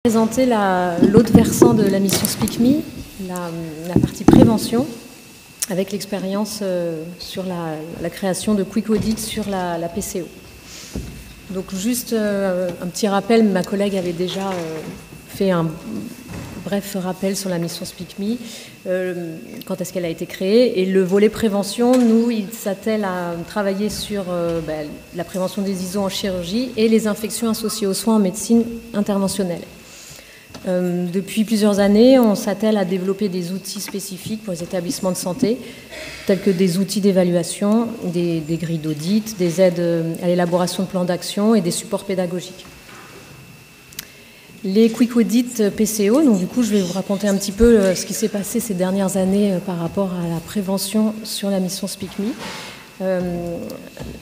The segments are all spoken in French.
Présenter l'autre versant de la mission SpeakMe, la partie prévention, avec l'expérience sur la création de Quick Audit sur la PCO. Donc juste un petit rappel, ma collègue avait déjà fait un bref rappel sur la mission SpeakMe, quand est-ce qu'elle a été créée. Et le volet prévention, nous, il s'attelle à travailler sur la prévention des ISO en chirurgie et les infections associées aux soins en médecine interventionnelle. Depuis plusieurs années, on s'attelle à développer des outils spécifiques pour les établissements de santé, tels que des outils d'évaluation, des grilles d'audit, des aides à l'élaboration de plans d'action et des supports pédagogiques. Les Quick Audit PCO, donc du coup je vais vous raconter un petit peu ce qui s'est passé ces dernières années par rapport à la prévention sur la mission SpeakMe.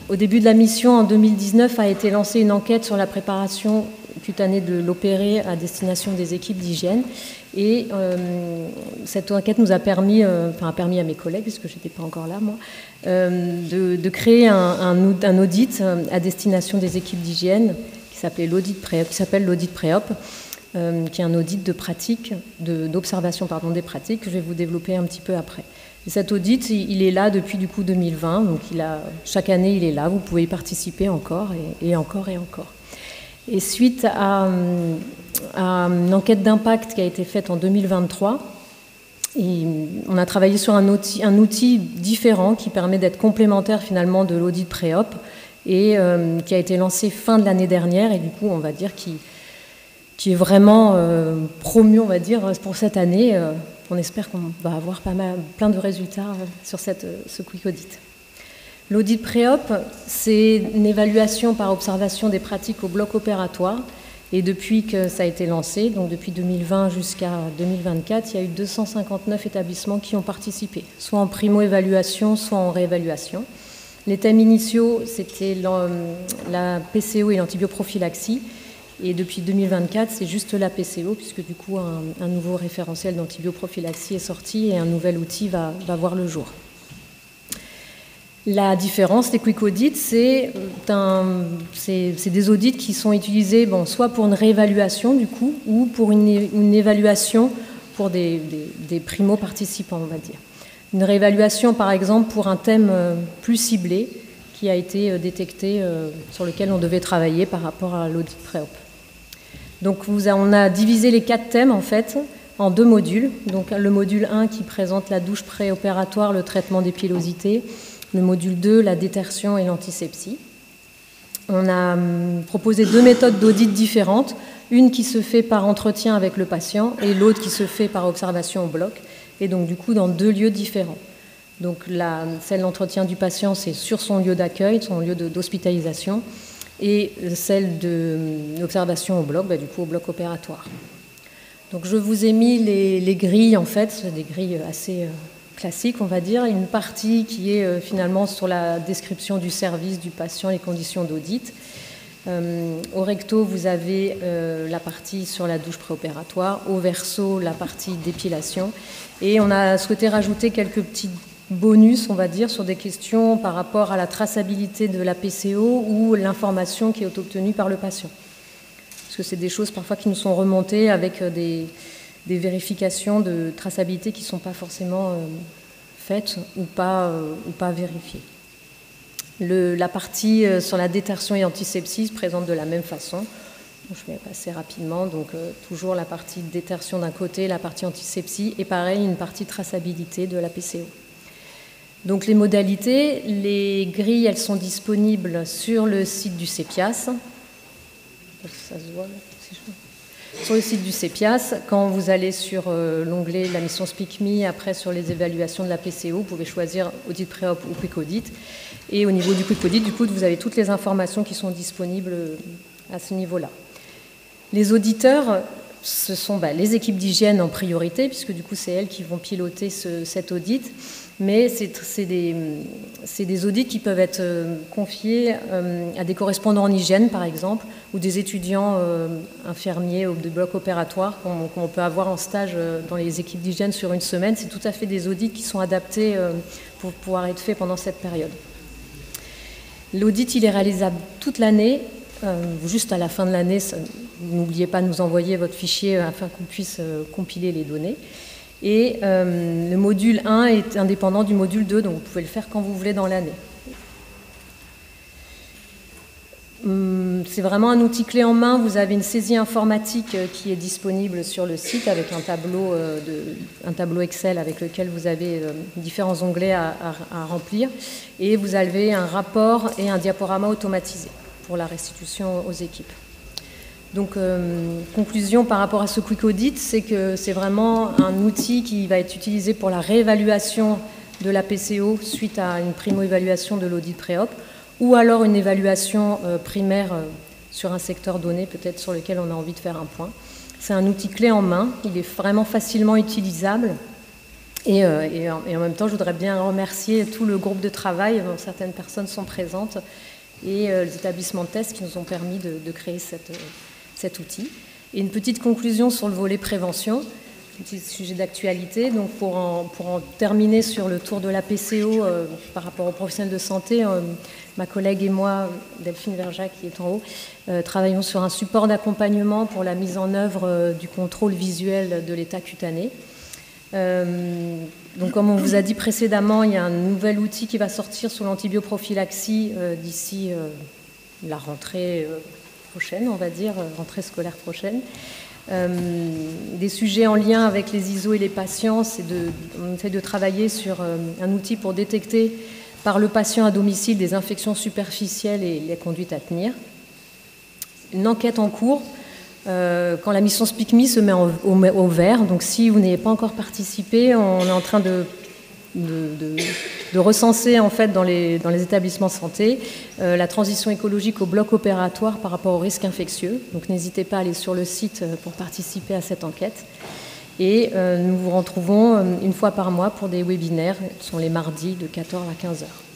Au début de la mission, en 2019, a été lancée une enquête sur la préparation cutanée de l'opéré à destination des équipes d'hygiène. Et cette enquête nous a permis, a permis à mes collègues, puisque je n'étais pas encore là, moi, de créer un audit à destination des équipes d'hygiène qui s'appelle l'audit Préop, qui est un audit de pratique, d'observation des pratiques, que je vais vous développer un petit peu après. Et cet audit, il est là depuis du coup 2020, donc chaque année il est là, vous pouvez y participer encore et encore et encore. Et suite à une enquête d'impact qui a été faite en 2023, on a travaillé sur un outil différent qui permet d'être complémentaire finalement de l'audit Préop et qui a été lancé fin de l'année dernière et du coup on va dire qui est vraiment promu, on va dire, pour cette année. On espère qu'on va avoir plein de résultats sur ce Quick Audit. L'audit Préop, c'est une évaluation par observation des pratiques au bloc opératoire. Et depuis que ça a été lancé, donc depuis 2020 jusqu'à 2024, il y a eu 259 établissements qui ont participé, soit en primo-évaluation, soit en réévaluation. Les thèmes initiaux, c'était la PCO et l'antibioprophylaxie. Et depuis 2024, c'est juste la PCO, puisque du coup, un nouveau référentiel d'antibioprophylaxie est sorti et un nouvel outil va voir le jour. La différence des Quick Audits, c'est des audits qui sont utilisés soit pour une réévaluation, du coup, ou pour une évaluation pour des primo-participants, on va dire. Une réévaluation, par exemple, pour un thème plus ciblé qui a été détecté, sur lequel on devait travailler par rapport à l'audit Préop. Donc on a divisé les 4 thèmes en fait en 2 modules. Donc le module 1 qui présente la douche préopératoire, le traitement des pilosités. Le module 2, la détertion et l'antisepsie. On a proposé 2 méthodes d'audit différentes. Une qui se fait par entretien avec le patient et l'autre qui se fait par observation au bloc. Et donc du coup dans 2 lieux différents. Donc celle d'entretien du patient, c'est sur son lieu d'accueil, son lieu d'hospitalisation. Et celle de l'observation au bloc, du coup au bloc opératoire. Donc je vous ai mis les grilles, en fait, c'est des grilles assez classiques, on va dire. Une partie qui est finalement sur la description du service, du patient, les conditions d'audit. Au recto, vous avez la partie sur la douche préopératoire. Au verso, la partie d'épilation. Et on a souhaité rajouter quelques petits bonus, on va dire, sur des questions par rapport à la traçabilité de la PCO ou l'information qui est obtenue par le patient. Parce que c'est des choses parfois qui nous sont remontées avec des vérifications de traçabilité qui ne sont pas forcément faites ou pas vérifiées. La partie sur la détertion et antisepsie se présente de la même façon. Je vais passer rapidement. Donc toujours la partie détertion d'un côté, la partie antisepsie et pareil, une partie traçabilité de la PCO. Donc les modalités, les grilles, elles sont disponibles sur le site du CEPIAS. Ça se voit là, sur le site du CEPIAS, quand vous allez sur l'onglet La mission SpeakMe, après sur les évaluations de la PCO, vous pouvez choisir Audit Préop ou Quick Audit. Et au niveau du Quick Audit, du coup, vous avez toutes les informations qui sont disponibles à ce niveau-là. Les auditeurs, ce sont les équipes d'hygiène en priorité, puisque du coup, c'est elles qui vont piloter cet audit. Mais c'est des audits qui peuvent être confiés à des correspondants en hygiène, par exemple, ou des étudiants infirmiers ou de bloc opératoire qu'on peut avoir en stage dans les équipes d'hygiène sur une semaine. C'est tout à fait des audits qui sont adaptés pour pouvoir être faits pendant cette période. L'audit, il est réalisable toute l'année. Juste à la fin de l'année, n'oubliez pas de nous envoyer votre fichier afin qu'on puisse compiler les données. Et le module 1 est indépendant du module 2, donc vous pouvez le faire quand vous voulez dans l'année. C'est vraiment un outil clé en main. Vous avez une saisie informatique qui est disponible sur le site avec un tableau Excel avec lequel vous avez différents onglets à remplir. Et vous avez un rapport et un diaporama automatisé pour la restitution aux équipes. Donc, conclusion par rapport à ce Quick Audit, c'est que c'est vraiment un outil qui va être utilisé pour la réévaluation de la PCO suite à une primo-évaluation de l'audit pré-op, ou alors une évaluation primaire sur un secteur donné, peut-être sur lequel on a envie de faire un point. C'est un outil clé en main, il est vraiment facilement utilisable. Et en même temps, je voudrais bien remercier tout le groupe de travail, dont certaines personnes sont présentes, et les établissements de test qui nous ont permis de créer cet outil. Et une petite conclusion sur le volet prévention, un petit sujet d'actualité. Donc pour en terminer sur le tour de la PCO par rapport aux professionnels de santé, ma collègue et moi, Delphine Verjac qui est en haut, travaillons sur un support d'accompagnement pour la mise en œuvre du contrôle visuel de l'état cutané. Donc comme on vous a dit précédemment, il y a un nouvel outil qui va sortir sur l'antibioprophylaxie d'ici la rentrée prochaine, on va dire, rentrée scolaire prochaine. Des sujets en lien avec les ISO et les patients, on essaie de travailler sur un outil pour détecter par le patient à domicile des infections superficielles et les conduites à tenir. Une enquête en cours quand la mission SPICMI se met au vert. Donc si vous n'avez pas encore participé, on est en train de recenser en fait dans les établissements de santé la transition écologique au bloc opératoire par rapport aux risques infectieux. Donc n'hésitez pas à aller sur le site pour participer à cette enquête. Et nous vous retrouvons une fois par mois pour des webinaires, ce sont les mardis de 14 à 15 heures.